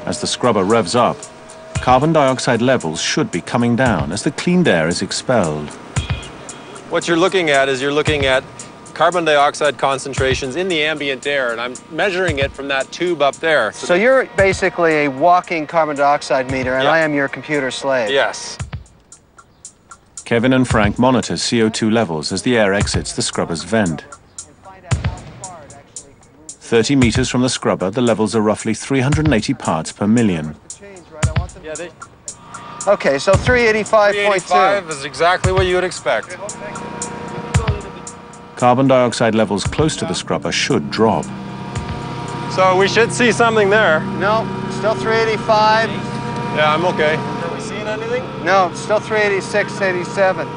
As the scrubber revs up, carbon dioxide levels should be coming down as the cleaned air is expelled. What you're looking at is carbon dioxide concentrations in the ambient air, and I'm measuring it from that tube up there. So you're basically a walking carbon dioxide meter, and Yeah. I am your computer slave. Yes. Kevin and Frank monitor CO2 levels as the air exits the scrubber's vent. 30 meters from the scrubber, the levels are roughly 380 parts per million. Okay, so 385.2. 385 is exactly what you would expect. Carbon dioxide levels close to the scrubber should drop. So we should see something there. No, still 385. Yeah, I'm okay. Are we seeing anything? No, still 386, 87.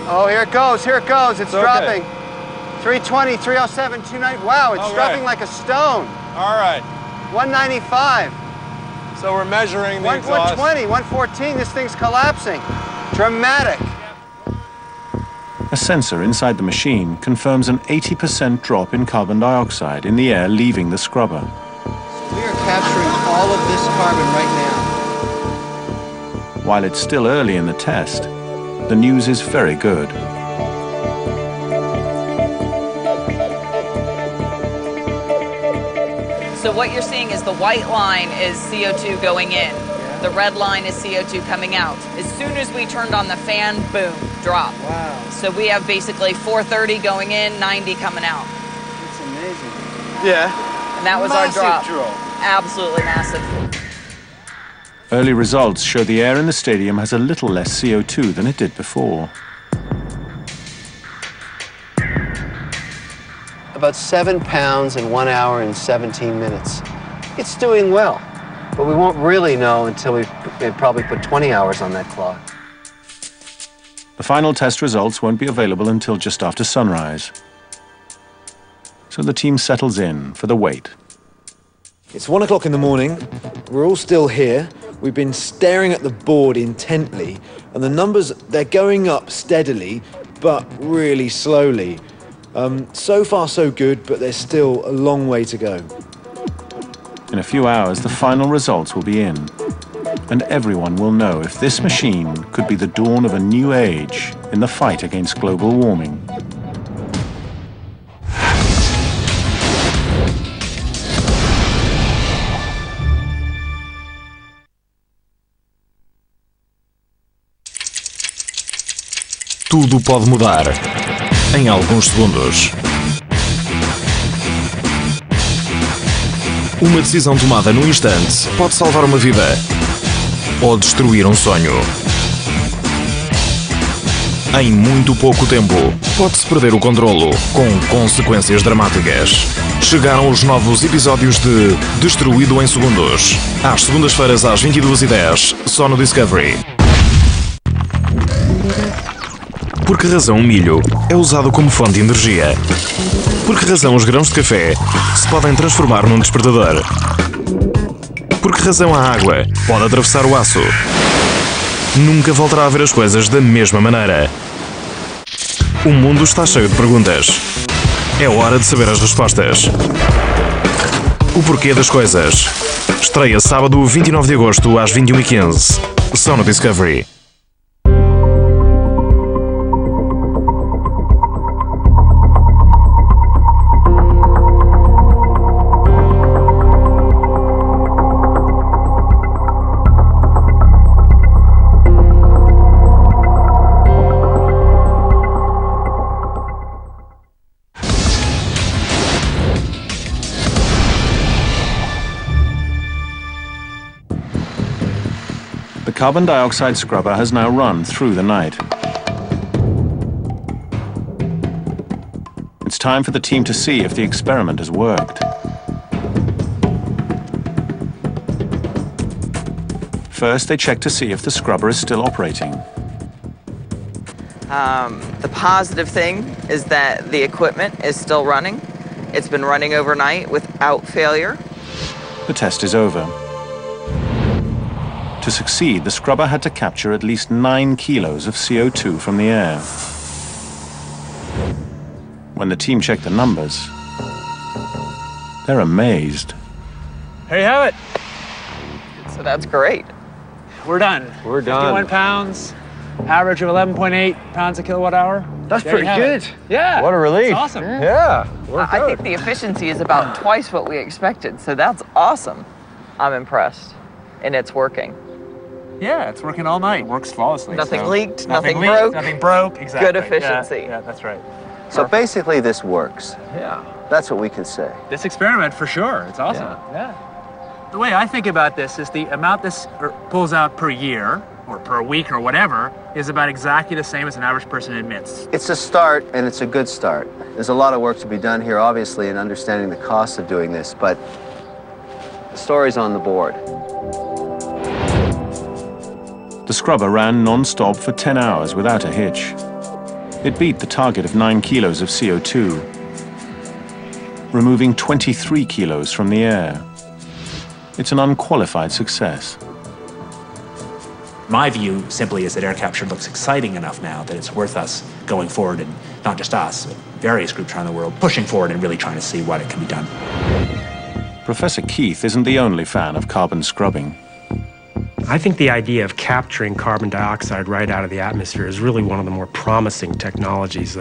Oh, here it goes, it's okay. dropping. 320, 307, 290. Wow, it's All dropping right. like a stone. All right. 195. So we're measuring the exhaust. 120, 114, this thing's collapsing. Dramatic. A sensor inside the machine confirms an 80% drop in carbon dioxide in the air leaving the scrubber. We are capturing all of this carbon right now. While it's still early in the test, the news is very good. So what you're seeing is the white line is CO2 going in. The red line is CO2 coming out. As soon as we turned on the fan, boom, drop. Wow. So we have basically 430 going in, 90 coming out. It's amazing. Yeah. And that was Massive our drop. drop. Absolutely massive. Early results show the air in the stadium has a little less CO2 than it did before. About 7 pounds in 1 hour and 17 minutes. It's doing well, but we won't really know until we probably put 20 hours on that clock. The final test results won't be available until just after sunrise. So the team settles in for the wait. It's 1 o'clock in the morning. We're all still here. We've been staring at the board intently, and the numbers, they're going up steadily, but really slowly. So far so good, but there's still a long way to go. In a few hours, the final results will be in, and everyone will know if this machine could be the dawn of a new age in the fight against global warming. Tudo pode mudar em alguns segundos. Uma decisão tomada num instante pode salvar uma vida ou destruir um sonho. Em muito pouco tempo, pode-se perder o controlo, com consequências dramáticas. Chegaram os novos episódios de Destruído em Segundos. Às segundas-feiras às 22h10, só no Discovery. Por que razão o milho é usado como fonte de energia? Por que razão os grãos de café se podem transformar num despertador? Por que razão a água pode atravessar o aço? Nunca voltará a ver as coisas da mesma maneira. O mundo está cheio de perguntas. É hora de saber as respostas. O porquê das coisas. Estreia sábado 29 de agosto às 21h15. Só no Discovery. The carbon dioxide scrubber has now run through the night. It's time for the team to see if the experiment has worked. First, they check to see if the scrubber is still operating. The positive thing is that the equipment is still running. It's been running overnight without failure. The test is over. To succeed, the scrubber had to capture at least 9 kilos of CO2 from the air. When the team checked the numbers, they're amazed. There you have it. So that's great. We're done. We're done. 51 pounds, average of 11.8 pounds a kilowatt hour. That's There you pretty have good. it. Yeah. What a relief. It's awesome. Yeah. I think the efficiency is about twice what we expected, so that's awesome. I'm impressed, and it's working. Yeah, it's working all night. It works flawlessly. Nothing so leaked, nothing nothing broke. Nothing broke, exactly. Good efficiency. Yeah, that's right. So basically this works. Yeah. That's what we can say. This experiment, for sure. It's awesome. Yeah. The way I think about this is the amount this pulls out per year, or per week, or whatever, is about exactly the same as an average person emits. It's a start, and it's a good start. There's a lot of work to be done here, obviously, in understanding the cost of doing this, but the story's on the board. The scrubber ran non-stop for 10 hours without a hitch. It beat the target of 9 kilos of CO2, removing 23 kilos from the air. It's an unqualified success. My view simply is that air capture looks exciting enough now that it's worth us going forward, and not just us, but various groups around the world, pushing forward and really trying to see what it can be done. Professor Keith isn't the only fan of carbon scrubbing. I think the idea of capturing carbon dioxide right out of the atmosphere is really one of the more promising technologies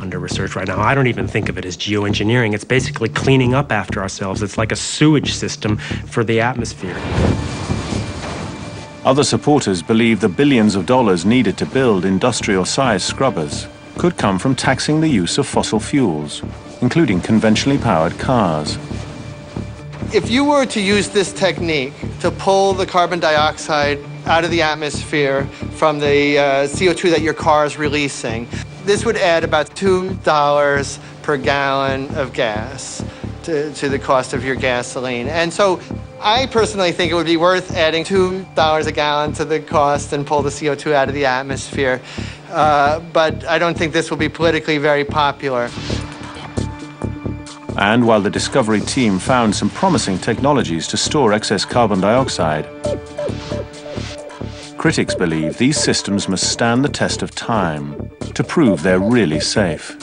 under research right now. I don't even think of it as geoengineering. It's basically cleaning up after ourselves. It's like a sewage system for the atmosphere. Other supporters believe the billions of dollars needed to build industrial-sized scrubbers could come from taxing the use of fossil fuels, including conventionally powered cars. If you were to use this technique to pull the carbon dioxide out of the atmosphere from the CO2 that your car is releasing, this would add about $2 per gallon of gas to the cost of your gasoline. And so I personally think it would be worth adding $2 a gallon to the cost and pull the CO2 out of the atmosphere. But I don't think this will be politically very popular. And while the Discovery team found some promising technologies to store excess carbon dioxide, critics believe these systems must stand the test of time to prove they're really safe.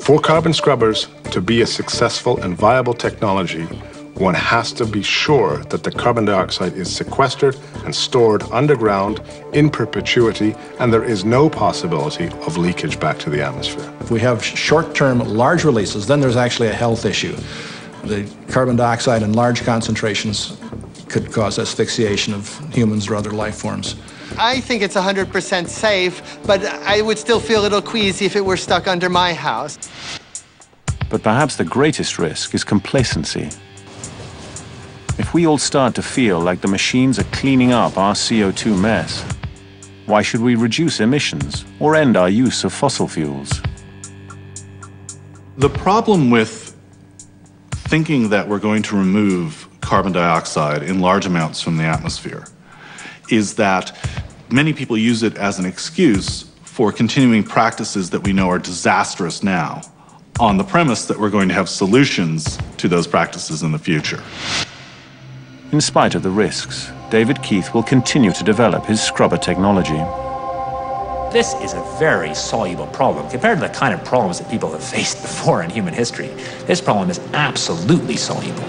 For carbon scrubbers to be a successful and viable technology, one has to be sure that the carbon dioxide is sequestered and stored underground in perpetuity, and there is no possibility of leakage back to the atmosphere. If we have short-term large releases, then there's actually a health issue. The carbon dioxide in large concentrations could cause asphyxiation of humans or other life forms. I think it's 100% safe, but I would still feel a little queasy if it were stuck under my house. But perhaps the greatest risk is complacency. If we all start to feel like the machines are cleaning up our CO2 mess, why should we reduce emissions or end our use of fossil fuels? The problem with thinking that we're going to remove carbon dioxide in large amounts from the atmosphere is that many people use it as an excuse for continuing practices that we know are disastrous now, on the premise that we're going to have solutions to those practices in the future. In spite of the risks, David Keith will continue to develop his scrubber technology. This is a very soluble problem compared to the kind of problems that people have faced before in human history. This problem is absolutely soluble.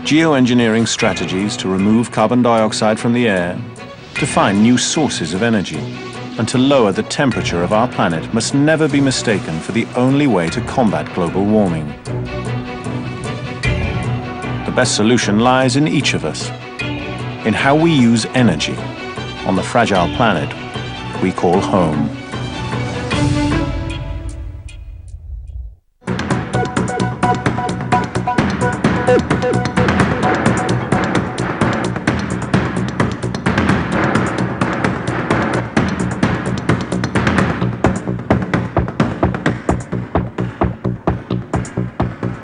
Geoengineering strategies to remove carbon dioxide from the air, to find new sources of energy, and to lower the temperature of our planet must never be mistaken for the only way to combat global warming. The best solution lies in each of us, in how we use energy on the fragile planet we call home.